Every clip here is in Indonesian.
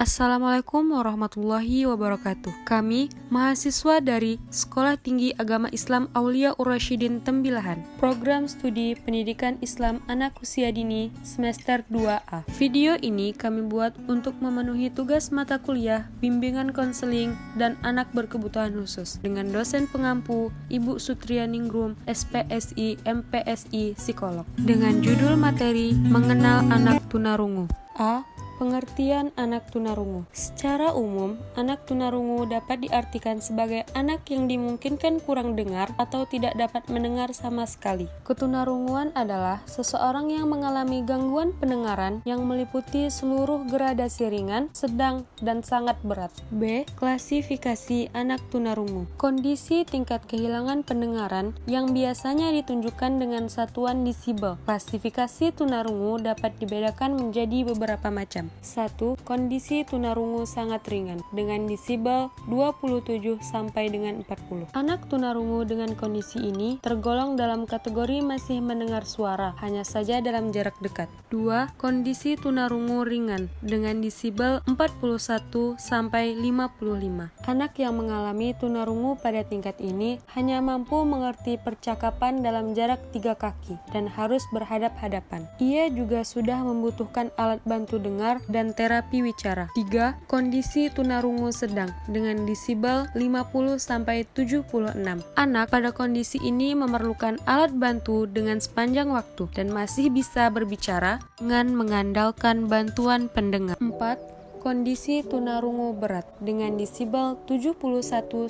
Assalamualaikum warahmatullahi wabarakatuh. Kami, mahasiswa dari Sekolah Tinggi Agama Islam Aulia Ur-Rasyidin Tembilahan, Program Studi Pendidikan Islam Anak Usia Dini Semester 2A. Video ini kami buat untuk memenuhi tugas mata kuliah Bimbingan Konseling dan Anak Berkebutuhan Khusus dengan dosen pengampu Ibu Sutrianingrum, SPSI, MPSI, Psikolog. Dengan judul materi Mengenal Anak Tunarungu. A. Pengertian anak tunarungu. Secara umum, anak tunarungu dapat diartikan sebagai anak yang dimungkinkan kurang dengar atau tidak dapat mendengar sama sekali. Ketunarunguan adalah seseorang yang mengalami gangguan pendengaran yang meliputi seluruh gradasi ringan, sedang, dan sangat berat. B. Klasifikasi anak tunarungu. Kondisi tingkat kehilangan pendengaran yang biasanya ditunjukkan dengan satuan desibel. Klasifikasi tunarungu dapat dibedakan menjadi beberapa macam. 1. Kondisi tunarungu sangat ringan dengan desibel 27 sampai dengan 40. Anak tunarungu dengan kondisi ini tergolong dalam kategori masih mendengar suara, hanya saja dalam jarak dekat. 2. Kondisi tunarungu ringan dengan desibel 41 sampai 55. Anak yang mengalami tunarungu pada tingkat ini hanya mampu mengerti percakapan dalam jarak 3 kaki dan harus berhadap-hadapan. Ia juga sudah membutuhkan alat bantu dengar dan terapi wicara. 3. Kondisi tunarungu sedang dengan desibel 50 sampai 76. Anak pada kondisi ini memerlukan alat bantu dengan sepanjang waktu dan masih bisa berbicara dengan mengandalkan bantuan pendengar. 4. Kondisi tunarungu berat dengan desibel 71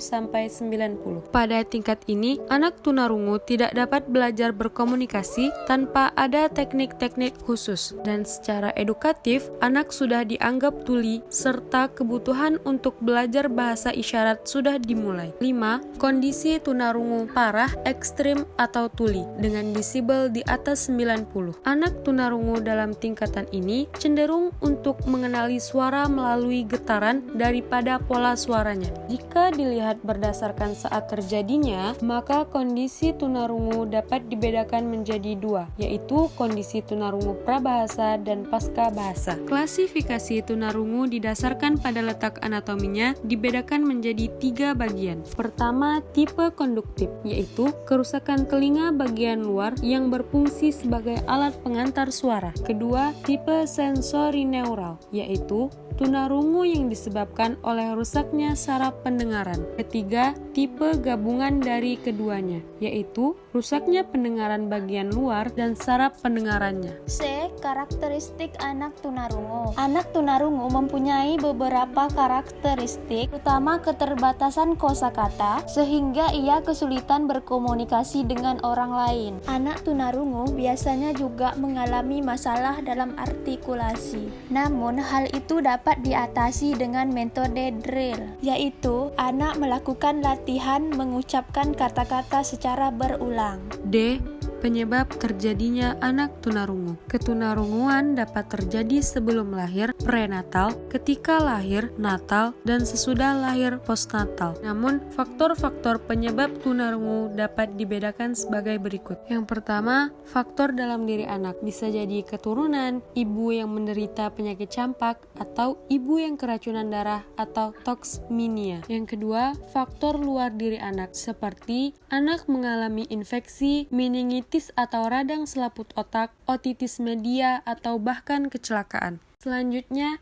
sampai 90. Pada tingkat ini, anak tunarungu tidak dapat belajar berkomunikasi tanpa ada teknik-teknik khusus dan secara edukatif, anak sudah dianggap tuli serta kebutuhan untuk belajar bahasa isyarat sudah dimulai. 5. Kondisi tunarungu parah, ekstrim atau tuli dengan desibel di atas 90. Anak tunarungu dalam tingkatan ini cenderung untuk mengenali suara melalui getaran daripada pola suaranya. Jika dilihat berdasarkan saat terjadinya, maka kondisi tunarungu dapat dibedakan menjadi dua, yaitu kondisi tunarungu prabahasa dan pasca bahasa. Klasifikasi tunarungu didasarkan pada letak anatominya dibedakan menjadi 3 bagian. Pertama, tipe konduktif, yaitu kerusakan telinga bagian luar yang berfungsi sebagai alat pengantar suara. Kedua, tipe sensorineural, yaitu tunarungu yang disebabkan oleh rusaknya saraf pendengaran. Ketiga, tipe gabungan dari keduanya, yaitu rusaknya pendengaran bagian luar dan saraf pendengarannya. C. Karakteristik anak tunarungu. Anak tunarungu mempunyai beberapa karakteristik, terutama keterbatasan kosakata, sehingga ia kesulitan berkomunikasi dengan orang lain. Anak tunarungu biasanya juga mengalami masalah dalam artikulasi. Namun, hal itu dapat diatasi dengan metode drill, yaitu anak melakukan latihan mengucapkan kata-kata secara berulang. D. Penyebab terjadinya anak tunarungu. Ketunarunguan dapat terjadi sebelum lahir, prenatal, ketika lahir, natal, dan sesudah lahir, postnatal. Namun, faktor-faktor penyebab tunarungu dapat dibedakan sebagai berikut. Yang pertama, faktor dalam diri anak. Bisa jadi keturunan, ibu yang menderita penyakit campak, atau ibu yang keracunan darah atau toxemia. Yang kedua, faktor luar diri anak, seperti anak mengalami infeksi, meningitis atau radang selaput otak, otitis media, atau bahkan kecelakaan. Selanjutnya,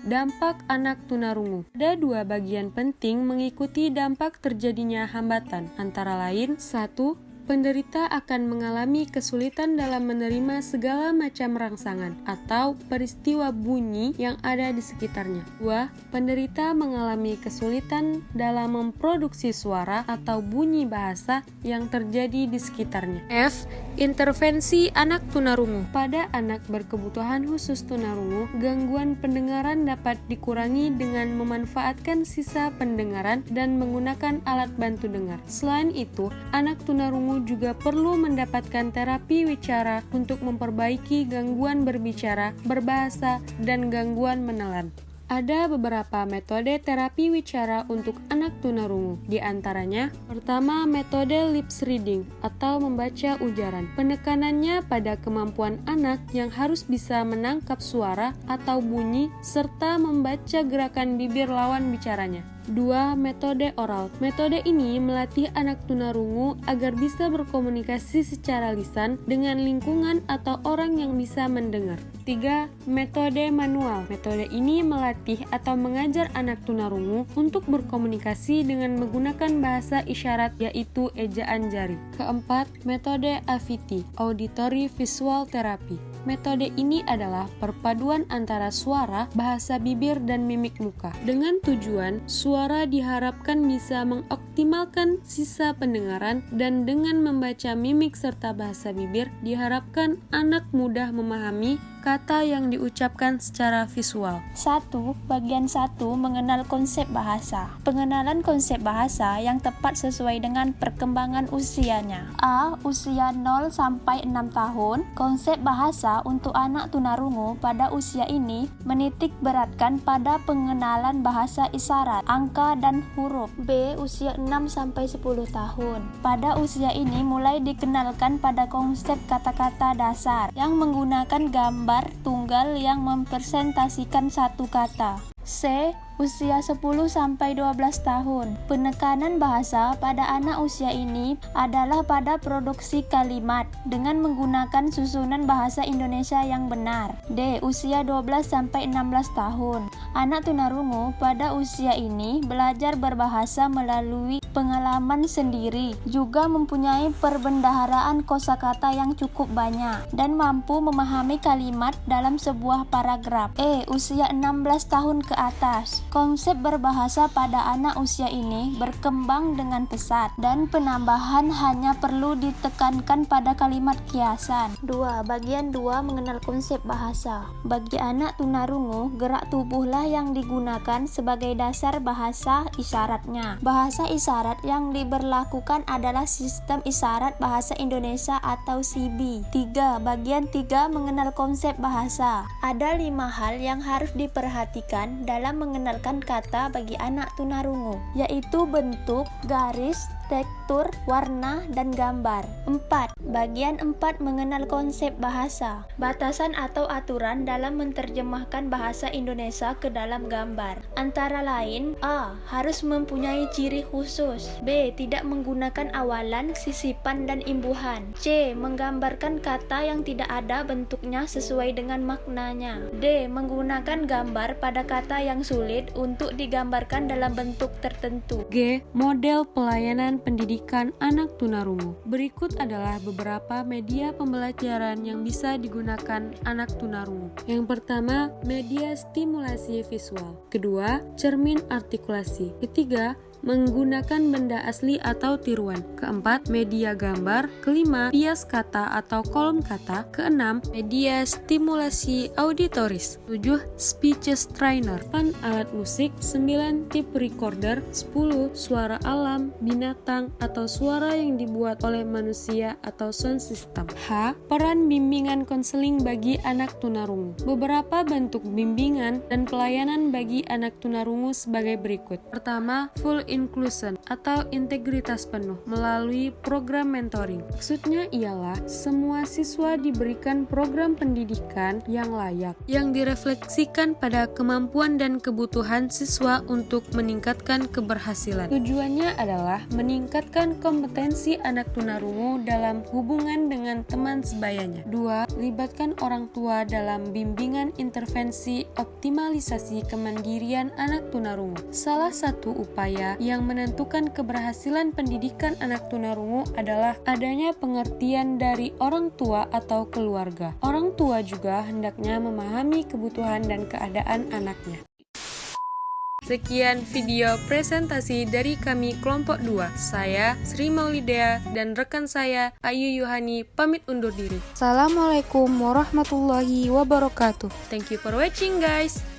dampak anak tunarungu. Ada 2 bagian penting mengikuti dampak terjadinya hambatan, antara lain 1. Penderita akan mengalami kesulitan dalam menerima segala macam rangsangan atau peristiwa bunyi yang ada di sekitarnya. 2. Penderita mengalami kesulitan dalam memproduksi suara atau bunyi bahasa yang terjadi di sekitarnya. F. Intervensi anak tunarungu. Pada anak berkebutuhan khusus tunarungu, gangguan pendengaran dapat dikurangi dengan memanfaatkan sisa pendengaran dan menggunakan alat bantu dengar. Selain itu, anak tunarungu juga perlu mendapatkan terapi wicara untuk memperbaiki gangguan berbicara, berbahasa, dan gangguan menelan. Ada beberapa metode terapi wicara untuk anak tunarungu. Di antaranya, pertama metode lips reading atau membaca ujaran. Penekanannya pada kemampuan anak yang harus bisa menangkap suara atau bunyi serta membaca gerakan bibir lawan bicaranya. 2. Metode oral. Metode ini melatih anak tunarungu agar bisa berkomunikasi secara lisan dengan lingkungan atau orang yang bisa mendengar. 3. Metode manual. Metode ini melatih atau mengajar anak tunarungu untuk berkomunikasi dengan menggunakan bahasa isyarat yaitu ejaan jari. Keempat, metode AVT, Auditory Visual Therapy. Metode ini adalah perpaduan antara suara, bahasa bibir, dan mimik muka. Dengan tujuan, suara diharapkan bisa mengoptimalkan sisa pendengaran dan dengan membaca mimik serta bahasa bibir, diharapkan anak mudah memahami kata yang diucapkan secara visual. 1. Bagian 1. Mengenal konsep bahasa. Pengenalan konsep bahasa yang tepat sesuai dengan perkembangan usianya. A. Usia 0 sampai 6 tahun. Konsep bahasa untuk anak tunarungu pada usia ini menitik beratkan pada pengenalan bahasa isyarat, angka dan huruf. B. Usia 6 sampai 10 tahun. Pada usia ini mulai dikenalkan pada konsep kata-kata dasar yang menggunakan gambar tunggal yang mempresentasikan satu kata. C. Usia 10 sampai 12 tahun. Penekanan bahasa pada anak usia ini adalah pada produksi kalimat dengan menggunakan susunan bahasa Indonesia yang benar. D. Usia 12 sampai 16 tahun. Anak tunarungu pada usia ini belajar berbahasa melalui pengalaman sendiri, juga mempunyai perbendaharaan kosakata yang cukup banyak dan mampu memahami kalimat dalam sebuah paragraf. E. Usia 16 tahun ke atas. Konsep berbahasa pada anak usia ini berkembang dengan pesat dan penambahan hanya perlu ditekankan pada kalimat kiasan. 2. Bagian 2. Mengenal konsep bahasa. Bagi anak tunarungu, gerak tubuhlah yang digunakan sebagai dasar bahasa isyaratnya. Bahasa isyarat yang diberlakukan adalah Sistem Isyarat Bahasa Indonesia atau SIBI. 3. Bagian 3. Mengenal konsep bahasa. Ada 5 hal yang harus diperhatikan dalam mengenalkan kata bagi anak tunarungu, yaitu bentuk, garis, tekstur, warna, dan gambar. 4. Bagian 4. Mengenal konsep bahasa. Batasan atau aturan dalam menerjemahkan bahasa Indonesia ke dalam gambar. Antara lain, A. Harus mempunyai ciri khusus. B. Tidak menggunakan awalan, sisipan, dan imbuhan. C. Menggambarkan kata yang tidak ada bentuknya sesuai dengan maknanya. D. Menggunakan gambar pada kata yang sulit untuk digambarkan dalam bentuk tertentu. G. Model pelayanan pendidikan anak tunarungu. Berikut adalah beberapa media pembelajaran yang bisa digunakan anak tunarungu. Yang pertama, media stimulasi visual. Kedua, cermin artikulasi. Ketiga, menggunakan benda asli atau tiruan. Keempat, media gambar. Kelima, bias kata atau kolom kata. Keenam, media stimulasi auditoris. 7, speeches trainer. 8, alat musik. 9, tape recorder. 10, suara alam, binatang, atau suara yang dibuat oleh manusia atau sound system. H, peran bimbingan konseling bagi anak tunarungu. Beberapa bentuk bimbingan dan pelayanan bagi anak tunarungu sebagai berikut. Pertama, full inclusion atau integritas penuh melalui program mentoring. Maksudnya ialah semua siswa diberikan program pendidikan yang layak, yang direfleksikan pada kemampuan dan kebutuhan siswa untuk meningkatkan keberhasilan. Tujuannya adalah meningkatkan kompetensi anak tunarungu dalam hubungan dengan teman sebayanya. 2. Libatkan orang tua dalam bimbingan intervensi optimalisasi kemandirian anak tunarungu. Salah satu upaya yang menentukan keberhasilan pendidikan anak tunarungu adalah adanya pengertian dari orang tua atau keluarga. Orang tua juga hendaknya memahami kebutuhan dan keadaan anaknya. Sekian video presentasi dari kami kelompok 2. Saya Sri Maulidea dan rekan saya Ayu Yuhani pamit undur diri. Assalamualaikum warahmatullahi wabarakatuh. Thank you for watching guys.